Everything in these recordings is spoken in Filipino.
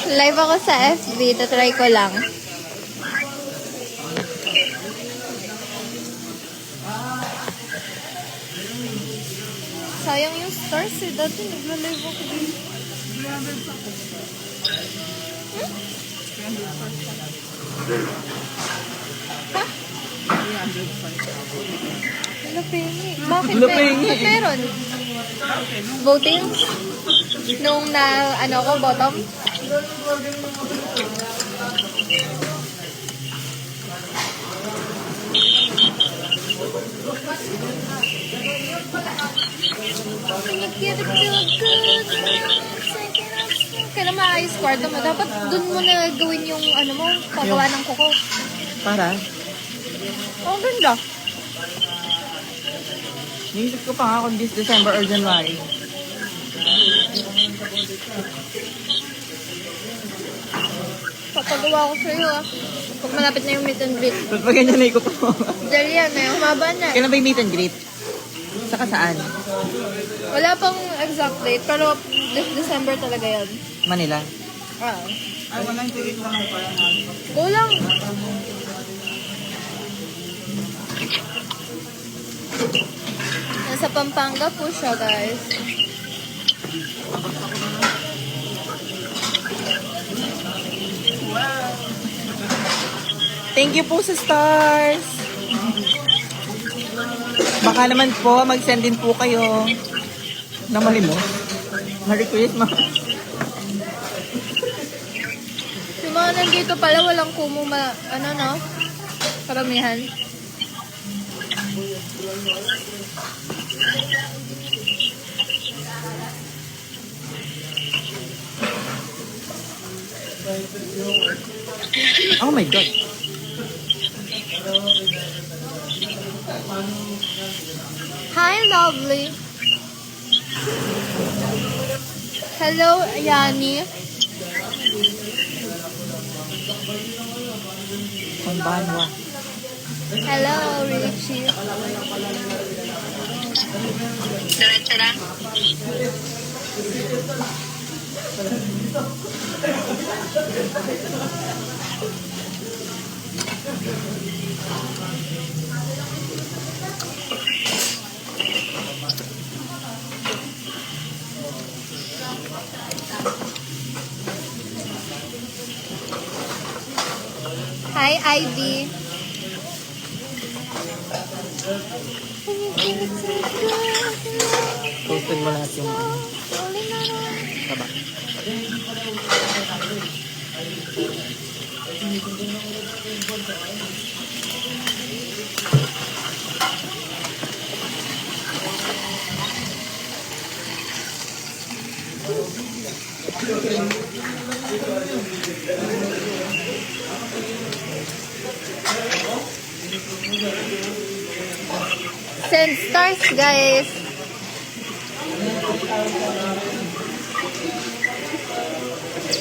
Live ako sa FB. Tatry ko lang. Sayang yung stars eh. Dati nagla-live ako din. Ha? Lapengi. Bakit Lapengi. meron? Voting? Nung na, ano ko, bottom? Kailan maayos kwarto mo? Dapat dun mo na gawin yung ano mo, pagawa ng kuko. Para? Oh, ang ganda. Naisip ko pa nga kung this December or January. Papagawa ko sa'yo ah. Pag malapit na yung meet and greet. Ba't pa ganyan na ikot mo? Dahil yan eh, humaba na. Kailan ba yung meet and greet? Saka saan? Wala pang exact date, pero this December talaga yan. Manila? Ah. Ay, wala yung ticket lang pa. Kulang. Nasa Pampanga po siya, guys. Thank you po sa stars. Baka naman po, mag-send din po kayo na malimos. Ma-request mo. Yung mga nandito pala, walang kumo ano no? Karamihan. Oh my God. Hi, lovely. Hello, Yani. Pambanwa. Hello, Richie. Diretso lang. Hi, Ivy. Posted mo lahat yung baba. Send stars, guys.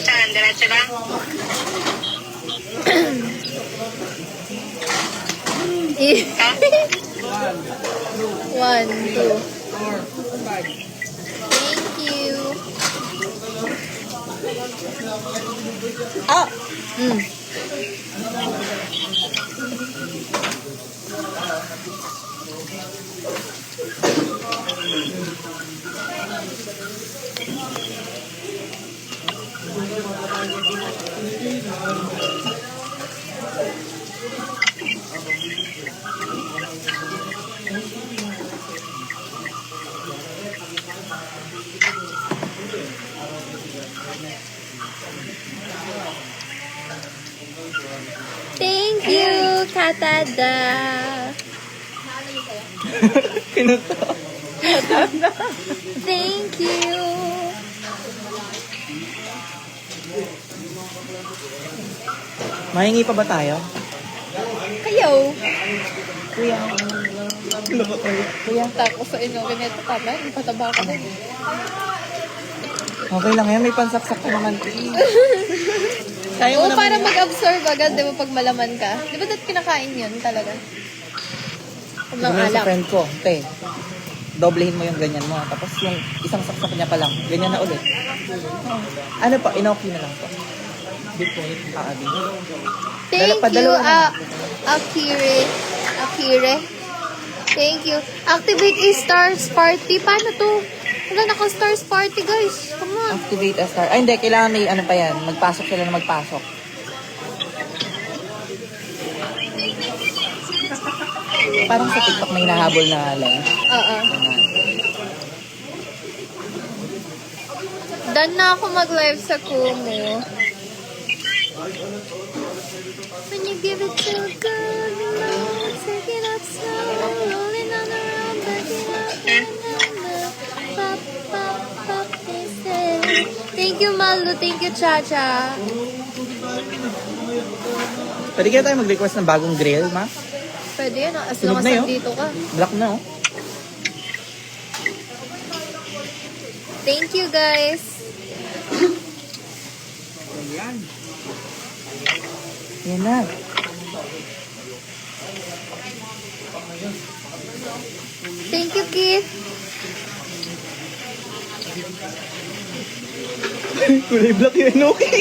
Saan? Diretso lang? Ha? 1, 2. Thank you. Ah! Mm. Thank you, Katada. Pinuto. Thank you. Mahingi pa ba tayo? Kayo. Kuya. Ano ba tayo? Kuya, tako sa inyo. Ganito tama. Pataba ka din. Okay lang yan. May pansaksak ko naman. Kaya mo Oo, naman para yan. mag-absorb agad, di ba, pag malaman ka. Di ba dati kinakain yun talaga? Pag Sabi ng sa alak. friend ko, te, doblehin mo yung ganyan mo. Tapos yung isang saksak niya pa lang, ganyan na ulit. Ano po, inoki na lang po. Abi. Thank you, Padalawa na. Akire. Thank you. Activate a stars party. Paano to? Wala naka-stars party, guys. Come on. Activate a star. Ay, hindi. Kailangan may ano pa yan. Magpasok sila na magpasok. Parang sa TikTok may nahabol na live. Oo. Done na ako mag-live sa Kumu. When you give it so good, you know, take it up slow, rolling on around, back it up, pop, pop, pop, they say. Thank you, Malu. Thank you, Chacha. Pwede kaya tayo mag-request ng bagong grill, ma? Pwede yan, as Tunog long as na yun. nandito ka. Black na, oh. Thank you, guys. Yan na. Thank you, Keith. Kulay black yun, okay.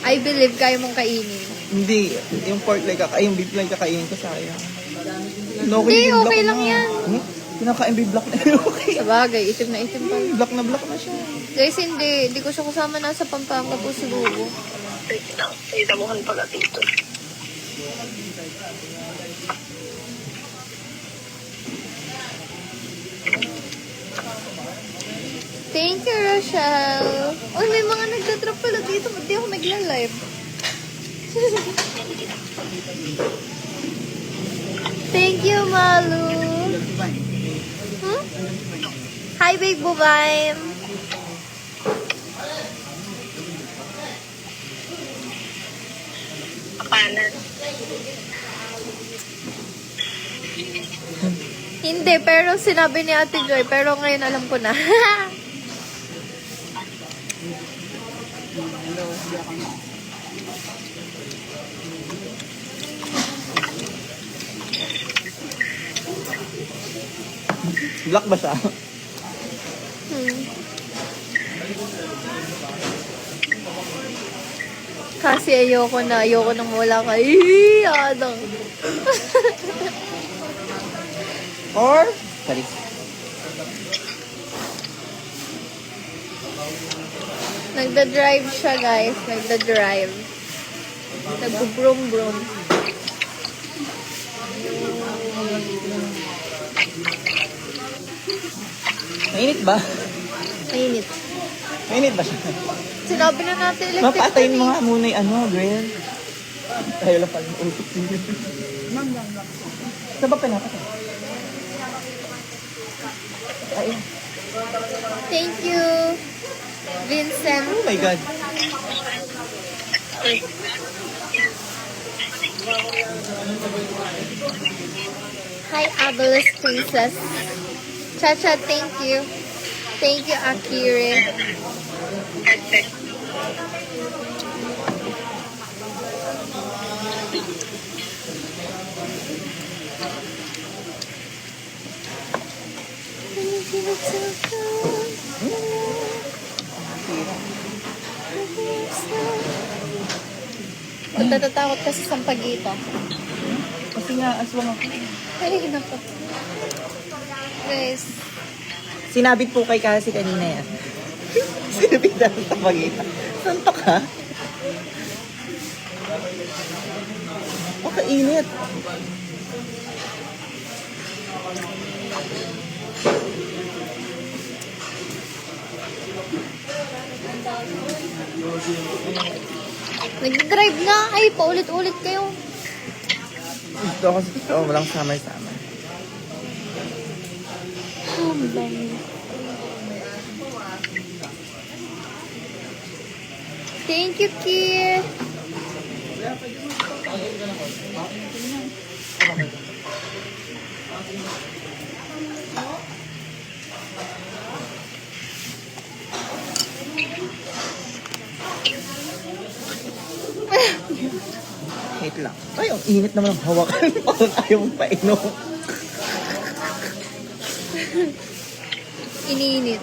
I believe kaya mong kainin. Hindi. Yung pork leg, yung beef leg kakainin ko sayang. No, Hindi, yung okay black lang na. yan. Kinakain beef black na yun, okay. Sabagay, itim na itim pa. Black na siya. Guys, hindi ko siya kasama na sa Pampanga po siguro. May damuhan pala dito. Thank you, Rochelle. Uy, may mga nagtatrap pala dito. Ba't di ako nagla-live? Thank you, Malu. Hmm? Hi, Big Bubay. Kapanan. Hindi, pero sinabi ni Ate Joy. Pero ngayon alam ko na. Black ba siya? Kasi ayoko nang wala ka. Adang. Or? Sorry. Nagda-drive siya, guys. Nagda-drive. Nag-brum-brum. Mainit ba? Mainit. Mainit ba siya? Sinabi na natin electric Mapatayin mo fan eh. nga muna yung ano, grill. Tayo lang pala ng utot dito. Saan ba pinapatay? Ay, Thank you, Vincent. oh my God. Hi, Abeles Princess. Chacha, thank you. Thank you, Akire. Perfect. Natatakot kasi sa pagita. Kasi nga, aswang ako. Ay, nako. Guys, Sinabit po kay kasi kanina yan. Sinabit na sa pagita. Santo ka? Kainit. nag-drive na. Ay, paulit-ulit kayo. Ito kasi walang summer-summer. Thank you, Kir. Wait lang. Ay, ang init naman ang hawakan. Parang ayaw mong painom. Ininit.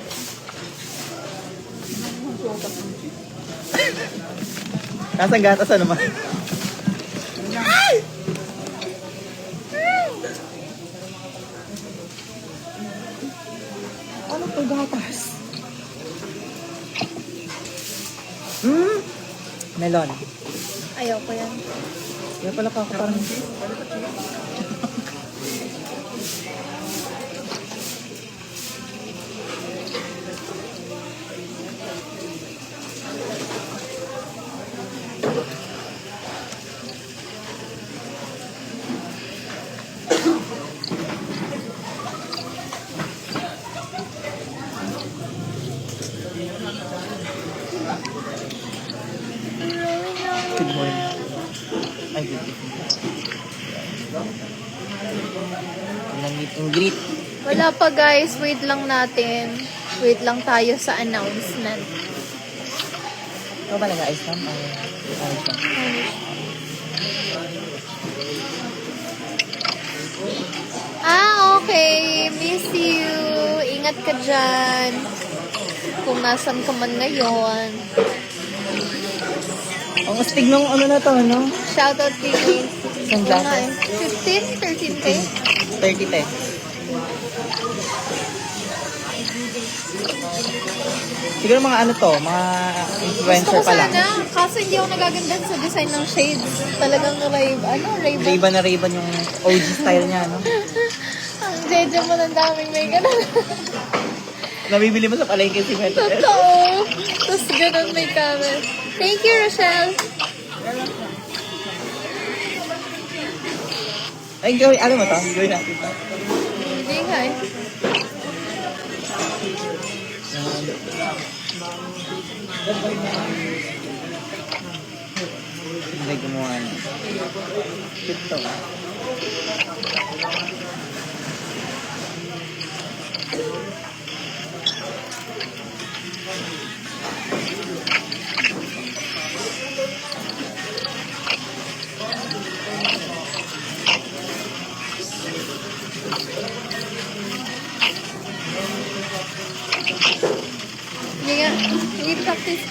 Nasaan gatas naman? Ano to gatas? Melon. Ayaw ko yan. Kaya pala ka parang... Good morning. Ay, good evening. Meet and greet. Wala pa guys, wait lang natin. Wait lang tayo sa announcement. Ikaw ba nag-ayos lang? Ayos lang. Okay. Miss you. Ingat ka dyan. Kung nasan ka man ngayon. Ang astig ng ano na to, no? Shoutout kay Grace. Sunglasses. 15? 13K? 30 te. Siguro mga ano to, mga Gusto influencer ko pa lang. sana, kaso hindi ako nagagandan sa design ng shades. Talagang Ray-Ban. Ray-Ban na Ray-Ban yung OG style niya, no? Ang jeje mo ng daming may ganun. Nabibili mo sa palengke si Metal. Totoo. Tapos ganun may camera. Thank you, Rochelle. Ay, gawin, alam mo to? Gawin natin to. Hindi nga eh. Hindi gumawa na. Cute to. Hindi nga. Hindi practice.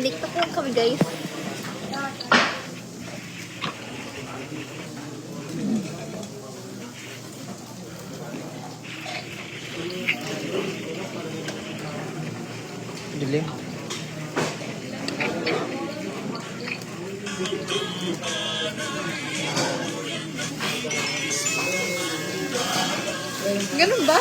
TikTok lang kami guys. Dilim. Ganun ba?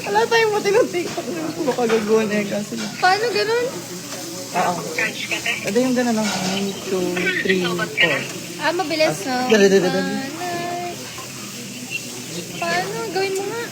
Wala tayong matinong TikTok na yung makagagawa na yung kasi. Paano ganun? Oo. Charge ka te. Ito yung gano'n lang. 1, 2, 3, 4. Mabilis no? Dadadadadad. Paano? Gawin mo nga.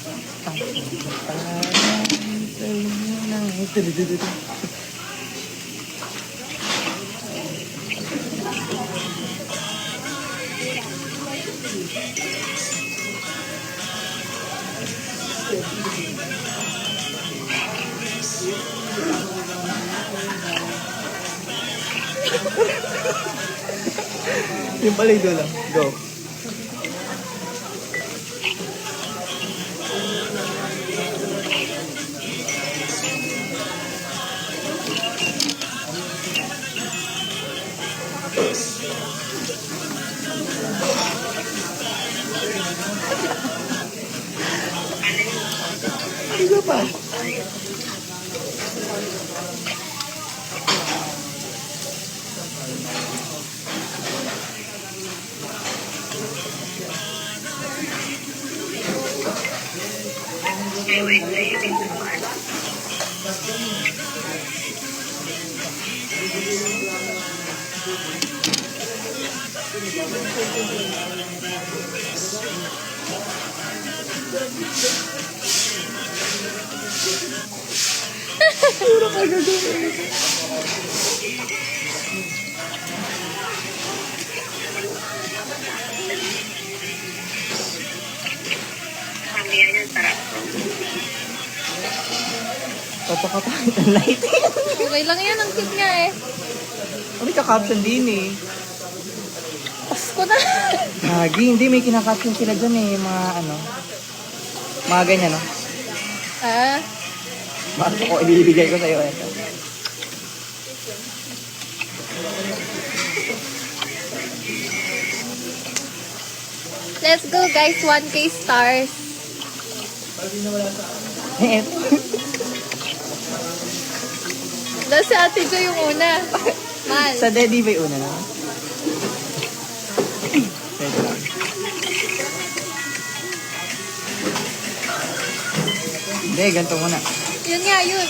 Yung pala yung lang. Go. Ano pa? Kami yan yung sarap. Papakapangit ang lighting. Okay lang yan, ang cute nga eh. May kakaption din eh. Pasko na. Lagi, hindi. May kinakaption sila dyan eh. Mga ano. Mga ganyan, no? Ah, Bakit ko, ibibigay ko sa'yo ito. let's go guys, 1K stars. Eh, Dahil si Ate Jo yung una. Mal. sa Daddy ba yung una na? Pwede lang. Hindi, ganito muna. Yun nga, yun.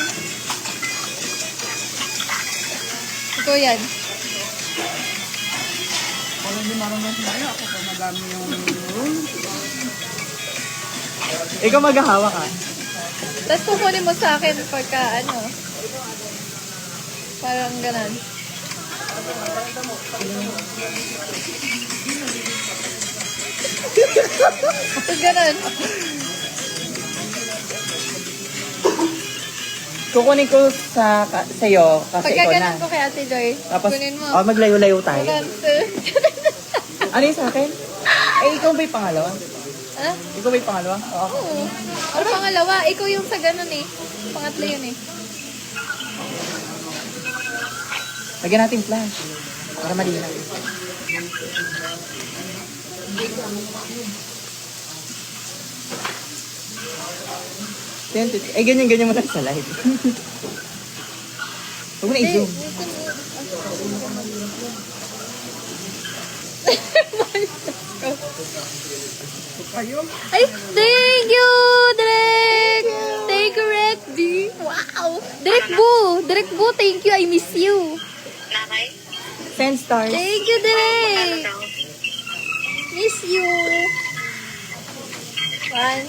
Ito yan. Kung hindi marunong tayo, ako pa madami yung room. Ikaw maghahawak ka. Tapos kukunin mo sa akin pagka ano. Parang ganon. Tapos ganon. Kukunin ko sa'yo kasi Pagka ikaw na. ganon ko kay Ate Joy, Tapos, kunin mo. maglayo-layo tayo. Ganto. Ano yung sa akin? Eh, ikaw ba yung pangalawa? Ah? Ikaw ba yung pangalawa? Oo. Oo. Or pangalawa, ikaw yung sa ganon eh. Pangatlo yun eh. Lagyan natin flash. Para malinaw. Eh, ganyan-ganyan mo lang sa live. Huwag mo na i-zoom. Ay, thank you, Direk! Thank you, Rek D. Wow! Direk Bu, thank you. I miss you. Nanay? 10 stars. Thank you, Ano Direk. daw? Miss you. One.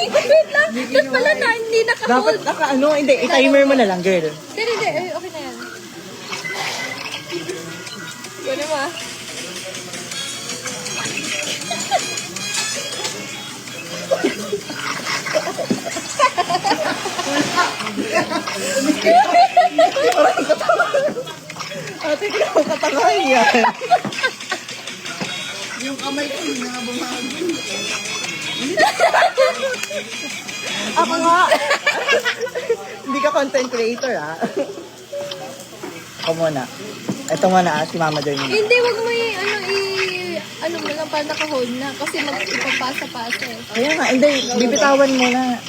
Wait lang. Ba't pala na hindi Dapat naka-hold? naka-ano, hindi. I-timer mo na lang, girl. Hindi. Ay, okay na yan. Kunin mo ah. Ate, kaya katangahan yan. Yung kamay ko, hindi nga bumagi. Ako nga. Hindi ka content creator, ah. Ako muna. Ito muna, si Mama Joy muna. Hindi, wag mo ano mo lang, para naka-hold na. Kasi ipapasa-pasa eh. Kaya nga, hindi. Bibitawan mo na.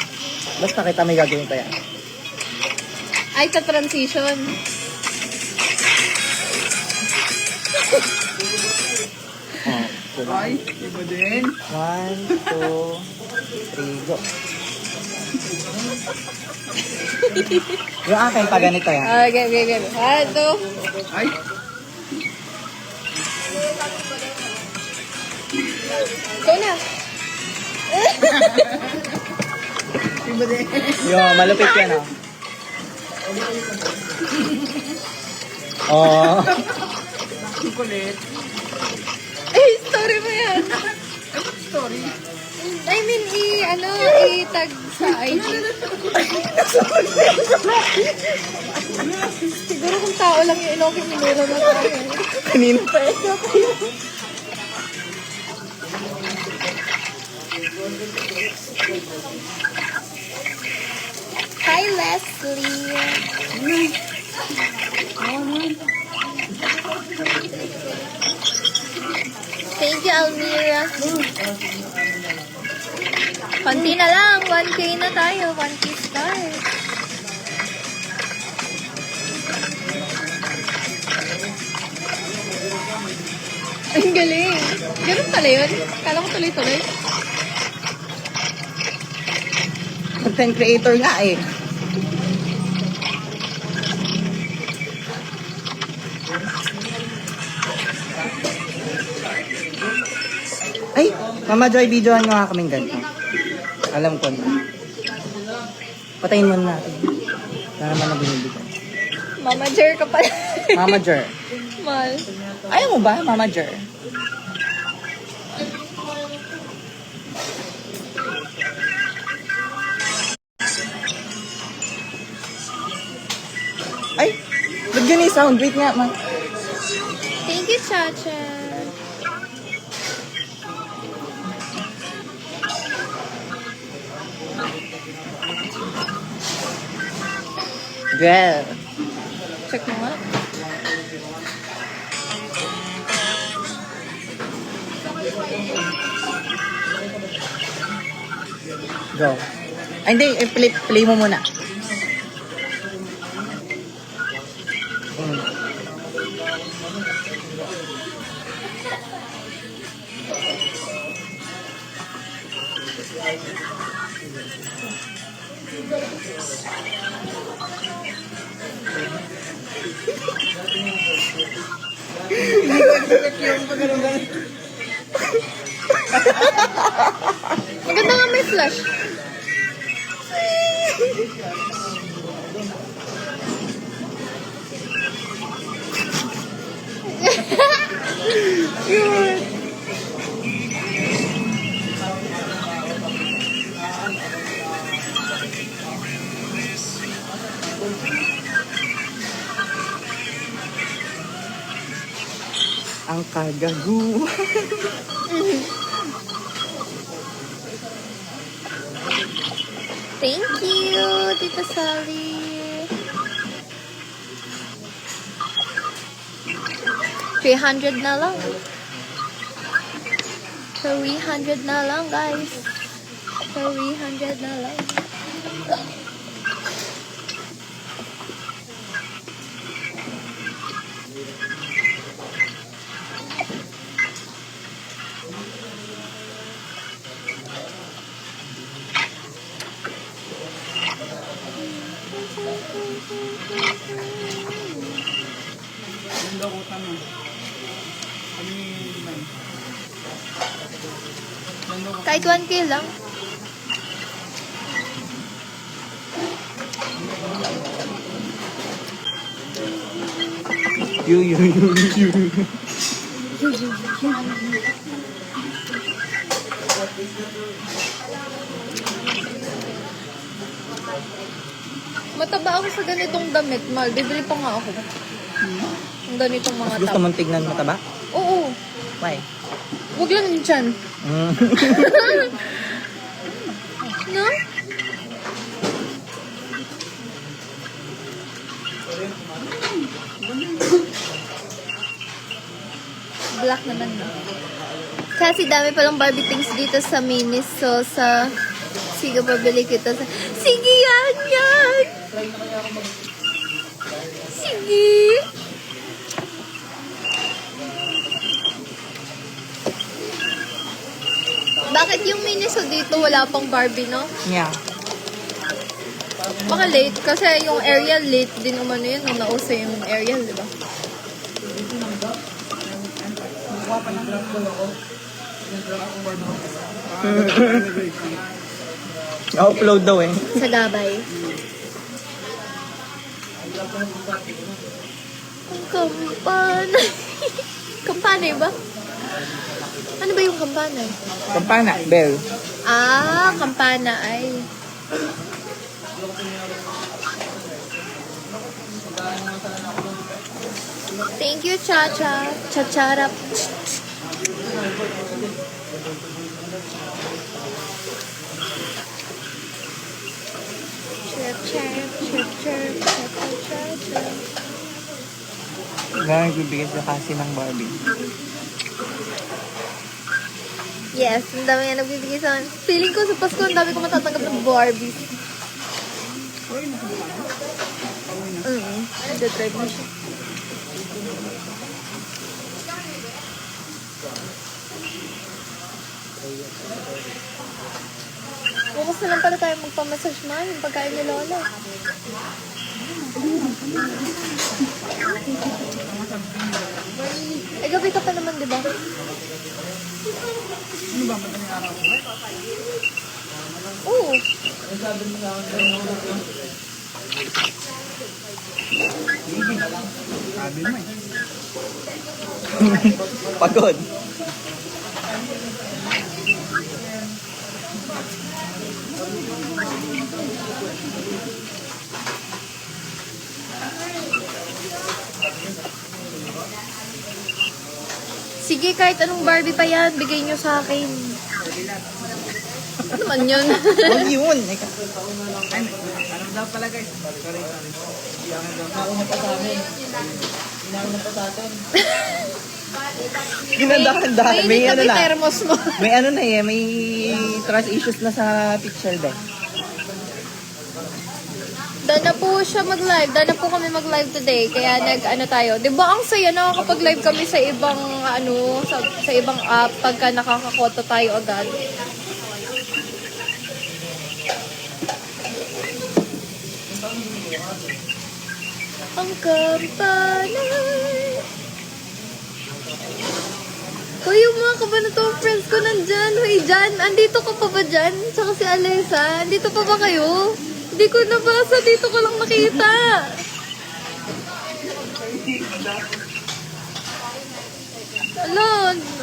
Basta kita may gagawin pa yan. Ay, sa transition. Oh, diba? Ay, iba din. 1, 2, 3, go. Yung akin pa ganito yan. Okay. 1, 2. Ay, Go na. iba din. Yung malupit yan, oh. Oh. Ang kulit. Eh, story mo yan. Story. I mean, i-tag sa IG. Siguro kung tao lang yung Ilocos minuro na tayo. Kanina pa eh. Hi, Leslie. Thank you, Almira. Konti na lang. 1K na tayo. 1K stars. Ang galing. Ganun pala yun. Kala ko tuloy-tuloy. Content creator nga eh. Mama Joy, videohan nyo nga kaming ganito. Alam ko na. Patayin mo na natin. Wala naman na binibigyan. Mama Jer ka pala. Mama Jer. Mal. Ayaw mo ba, Mama Jer? Ay! Ba't yun yung sound? Wait nga, ma. Thank you, Chacha. Girl. Check mo nga. Go. Ay, hindi. Play mo muna. Mm. Maganda nga may flash. Ang kagaguhan. Thank you, Tita Sally. $300 na lang. 300 na lang, guys. 300 na lang. Yung dakutan mo. Ano yung man? Kahit 1K lang. You. Mataba ako sa ganitong damit, Mal. Bibili pa nga ako. Ang ganitong mga Gusto tap. mong tignan mataba? Oo. Why? Huwag lang yung tiyan. Mm. No? Black naman, no? Kasi dami palang Barbie things dito sa Miniso, sa... Sige, pabili kita sa... Sige, yan! Sige! Bakit yung Miniso dito wala pang Barbie, no? Yeah. Baka late, kasi yung Ariel late din umano yun, nung nauso yung Ariel, di ba? Na-upload daw eh. Sa gabay. Ang kampanay. Kampanay ba? Ano ba yung kampanay? Kampana, bell. Ah, kampana ay. Thank you, Chacha. Chacharap. Chirp, chirp, chirp, chirp, chirp, chirp, chirp. Gano'n nagbibigay sa kasi ng Barbie. Yes, ang dami nga nagbibigay sa akin. Feeling ko sa Pasko, ang dami ko matatanggap ng Barbies. Nagdadrive na siya. Bukas na lang pala tayo magpamassage ma, yung pagkain ni Lola. Eh, gabi ka pa naman, di ba? Ano ba, madaling araw ko? Oo. Sabi mo eh. Pagod. Sige, kahit anong Barbie pa yan, bigay nyo sa akin. Ano man yun? Huwag yun. Ay, alam daw pala guys. Sorry. Nauna pa sa amin. Nauna pa sa atin. Ginandahan-dahan. May ano May na. thermos mo. May ano na eh. May trust issues na sa picture ba? Doon na po siya mag-live. Doon na po kami mag-live today. Kaya nag-ano tayo. Di ba ang saya nakakapag-live kami sa ibang ano, sa ibang app pagka nakakakoto tayo agad. Ang kampanay. Hoy, yung mga kabanatong friends ko nandyan. Hoy, Jan, andito ka pa ba dyan? Tsaka si Alessa, andito pa ba kayo? Hindi ko nabasa, dito ko lang nakita.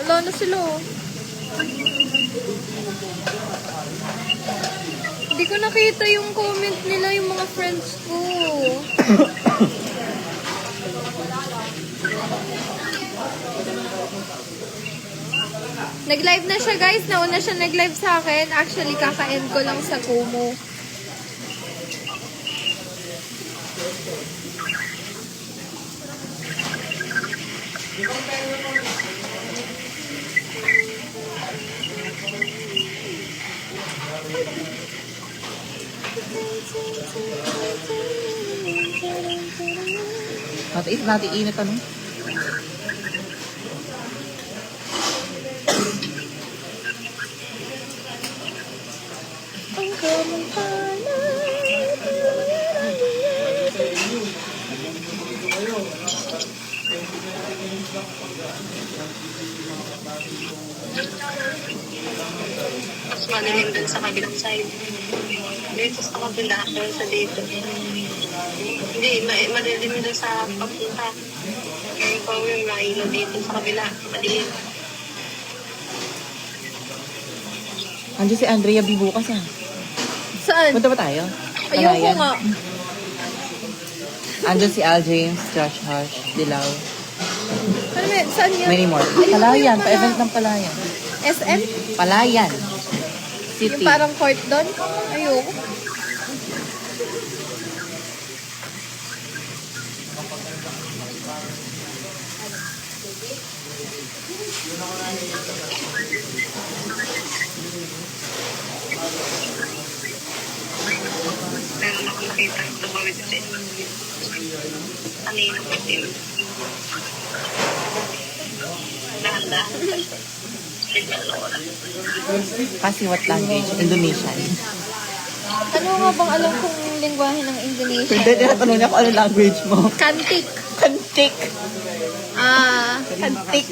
Wala na sila. Hindi ko nakita yung comment nila, yung mga friends ko. Nag-live na siya, guys. Nauna siya nag-live sa akin. Actually, kaka-end ko lang sa Kumu. Natin init ano? Ang kampanay. Mas madilim dun sa kabilang side. Dito sa kabila, dun sa dito. Hindi, madilim dun sa papunta. Ngayon ko yung nailaw dito sa kabila. Madilim. Andiyan si Andrea B. bukas ah. Saan? Punta ba tayo? Ayoko Palayan. nga. Andiyan si Al James, Josh Hush, Dilaw. Ano ba? Saan yun? Many more. Ayoko Palayan, yung pa-event ng Palayan. SM? Palayan. City. Yung parang court doon? Ayoko. Meron ako nakita yung tumawid din. Kanina ko din. Dahan-dahan. Bigla na wala. Kasi what language? Indonesian. Ano nga bang alam kong lingwahe ng Indonesia? Pwede tinatanong niya kung ano language mo. Kantik. Kantik. Kantik.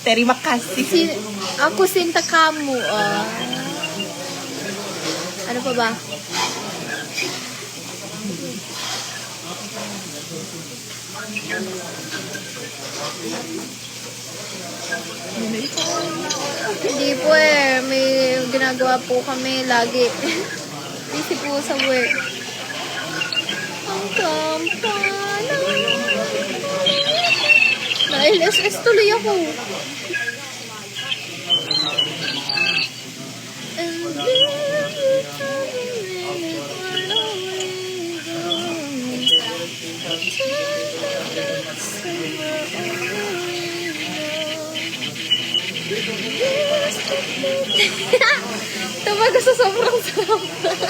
Terima kasih. Ako sinta kamu. Ano pa ba? Hindi po eh. May ginagawa po kami lagi. Busy po sa work. Ang kampana. Na-LSS tuloy ako. And then you tell me where away Tawag ko sa sobrang sarap.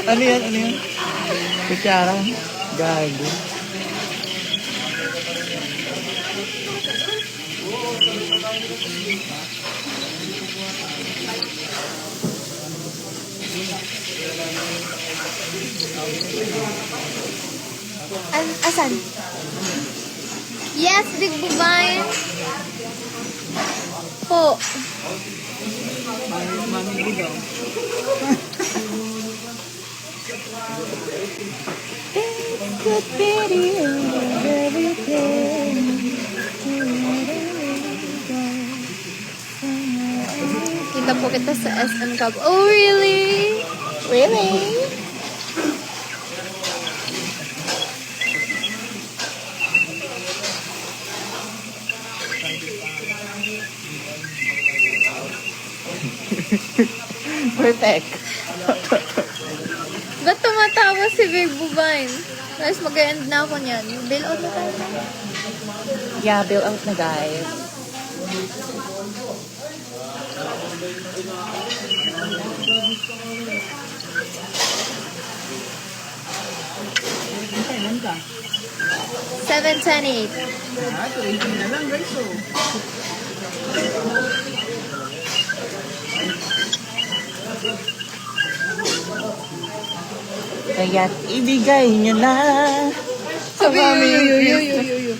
Ano yan? Ano yan? Kutsara. Gago. Asan? Yes, Big Bubay. po. Mami Bigaw. Kita po kita sa SM Cab. Oh, really? Really? Perfect. Ba't tumatawa si Big Bubine? Guys, mag-end na ako niyan. Bill out na tayo. Yeah, bill out na guys. Kailan ka? 7:28. 20 na lang guys, oh. Kaya't ibigay nyo na. Sabi, Mami. yu.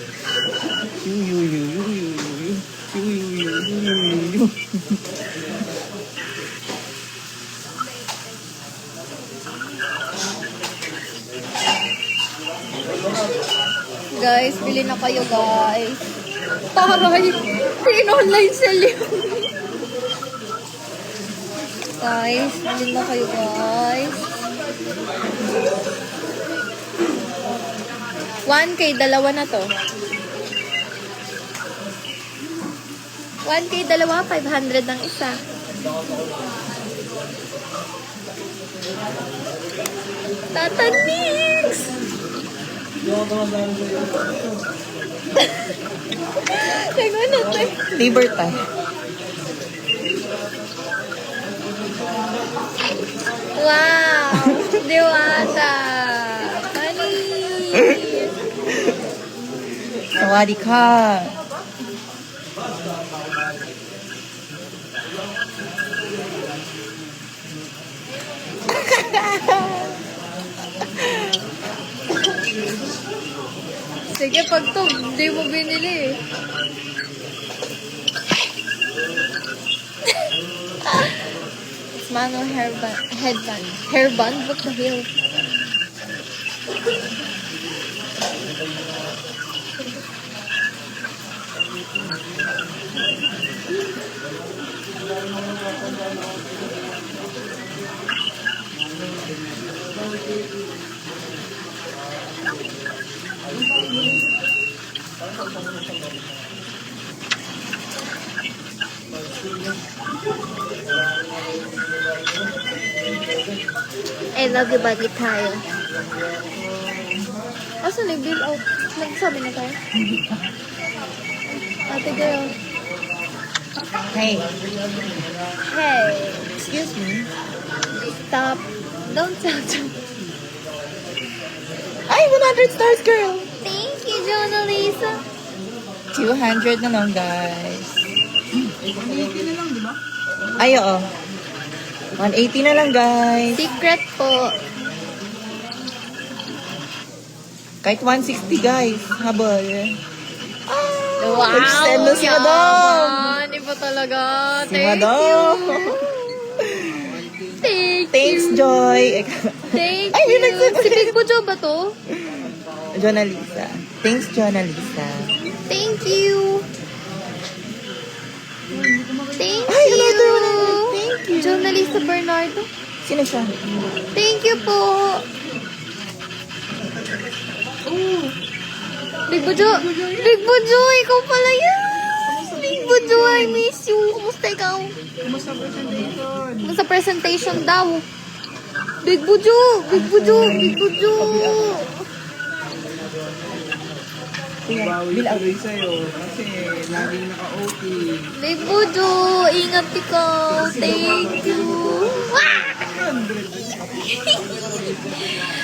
Guys, bili na kayo guys. Taray! In-online sell yun. Guys, bili na kayo guys. 1K, dalawa na to. 1K, dalawa, 500 ng isa. Tata Nix! Teka na to. Labor time. Wow! Diwata! Honey! Sawadi ka. Sige, pag to, hindi mo binili eh. It's Mano headband. Hairband? What the hell? I love you, bagay tayo. Asan na yung bill out? Nagsabi na tayo? Ate girl. Hey. Hey. Excuse me. Stop. Don't tell them. Ay, 100 stars, girl. Thank you, Jonah Lisa. 200 na lang, guys. 180 na lang, di ba? Ay, oo. 180 na lang, guys. Secret po. Kahit 160, guys. Habol. Wow! Nag-send na si Madam. Yaman. Iba talaga. Si Thank Madam. you. Thank Thanks, you. Joy. Thank Ay, may you. nagsabi. Si Big Bujo ba to? Jonalisa. Thanks, Jonalisa. Thank you. Thank Ay, you. another one. Thank you. Journalista Bernardo. Sino siya? Thank you po. Big Bujo. Big Bujo, ikaw pala yan. Big Bujo, I miss you. Kumusta ikaw? Kumusta presentation? Kumusta presentation daw? Big Bujo. Big Bujo. Big Bujo. Bawi tuloy sa'yo kasi laging naka-OT. Big Bujo, ingat ikaw. Thank you.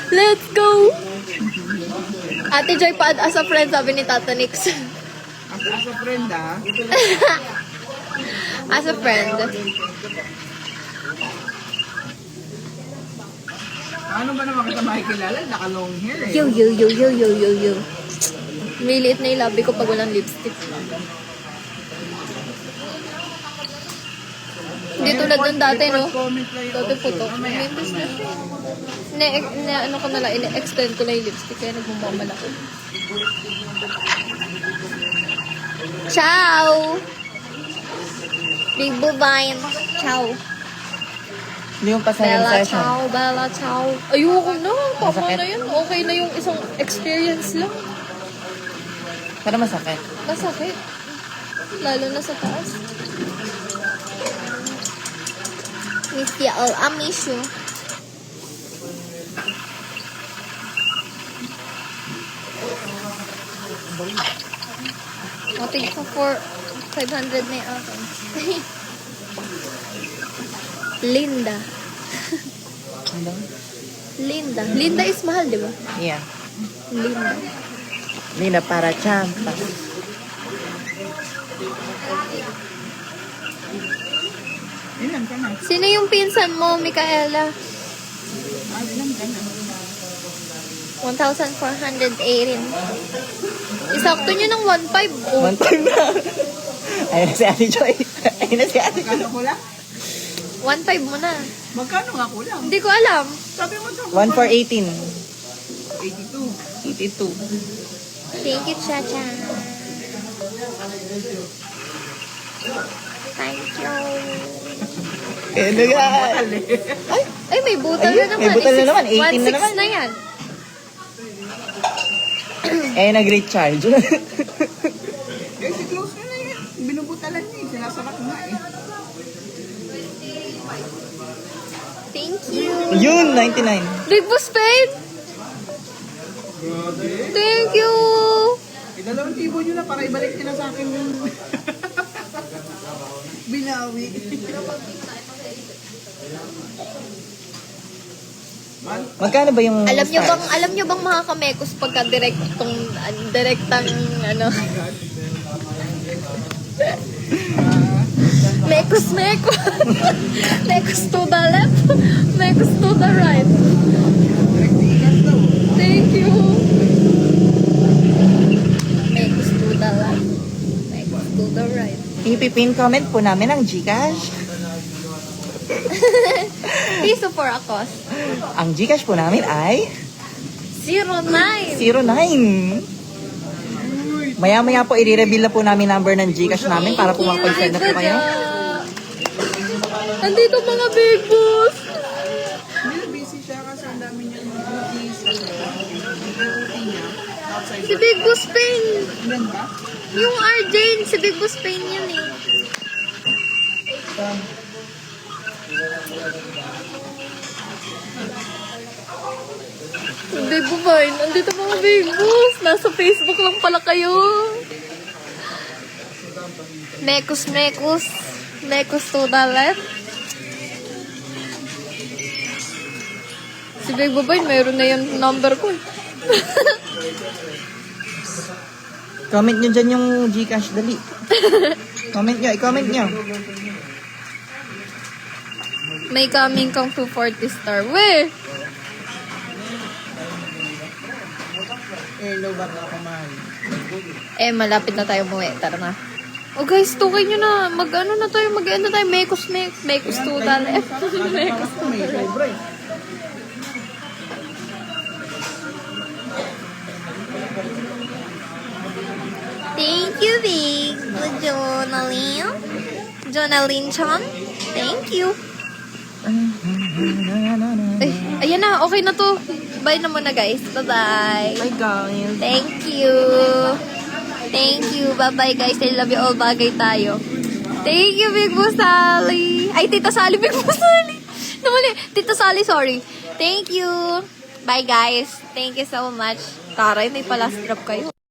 Let's go. Ate Joy pa as a friend, sabi ni Tata Nix. As a friend, ah. As a friend. Ano ba naman kita makikilala? Naka-long hair, eh. Yo. Miliit na yung labi ko pag walang lipstick. Hindi tulad ng dati, no? Comment lang yun. Dati putok. May business. Ano ko na lang, ine-extend ko na yung lipstick kaya nagmumamalaki. Ciao! Big Bubine. Ciao. Hindi mo pa sa yung Bella, session. ciao. Bella, ciao. Ayoko na. Tama Masakit? na yun. Okay na yung isang experience lang. Para masakit. Masakit. Lalo na sa taas. Miss you all. I miss you. O, tig ko for 500 na yung akin. Linda. Linda. Linda is mahal, di ba? Yeah. Linda. Lina para champa. Ilan ka na? Sino yung pinsan mo, Micaela? Ilan ka na? 1,418. Isakto nyo ng 1,500. Oh. One time na. Ayun na si Ate Joy. Ayun na si Ate Joy. Magkano kulang? 1,500 mo na. Magkano nga kulang? Hindi ko alam. Sabi mo sa 1 for 18. 82. 82. Thank you, Chacha. Thank you. Eh, naga. Ay, may butal Ayun, na naman. may butal na naman. 18 na 1,600 naman. na yan. Eh, nag-recharge. Eh, si close na yan. Binubutalan niya eh. Sinasarak nga eh. Thank you. Yun, 99. Big Boss Pain. Thank you. Eh, 2,000 nyo na para ibalik niya na sa akin yung... Binawi. Magkano ba yung Alam stars? nyo bang mga kamekos pagka direktang ano? Mekos. Mekos to the left. Mekos to the right. Thank you. Mekos to the left. Mekos to the right. Ipipin comment po namin ang Gcash. Piso for a cost. Ang Gcash po namin ay 09. 09. Maya-maya po i-reveal na po namin number ng Gcash namin para po mag-send na po kayo. Andito mga big boss. Hindi, busy siya kasi ang dami niya mga duties. Duty niya. Outside. Si Big Boss Pain. Ilan ba? Yung Arjane, si Big Boss Pain yun eh. Big Boy, andito mga Big Boss. Nasa Facebook lang pala kayo. Mekos. Mekos to the left. Si Big Boy, mayroon na yung number ko eh. Comment nyo dyan yung Gcash, dali. Comment nyo, i-comment nyo. May coming kang 240 star. Weh! Eh, low back na ako mahal. Eh, malapit na tayo umuwi. Tara na. Oh guys, tukay nyo na. Mag-ano na tayo, mag-ano tayo. Mekos to the left. Mekos to May the right. sobra eh. Thank you, Big Jonaline Chan. Thank you. Ay, ayan na. Okay na to. Bye na muna, guys. Bye-bye. Bye guys. Thank you. Thank you. Bye-bye, guys. I love you all. Bagay tayo. Thank you, Big Boss Sally. Ay, Tita Sally. Big Boss Sally. Namali. Tita Sally, sorry. Thank you. Bye, guys. Thank you so much. Taray, may palas drop kayo.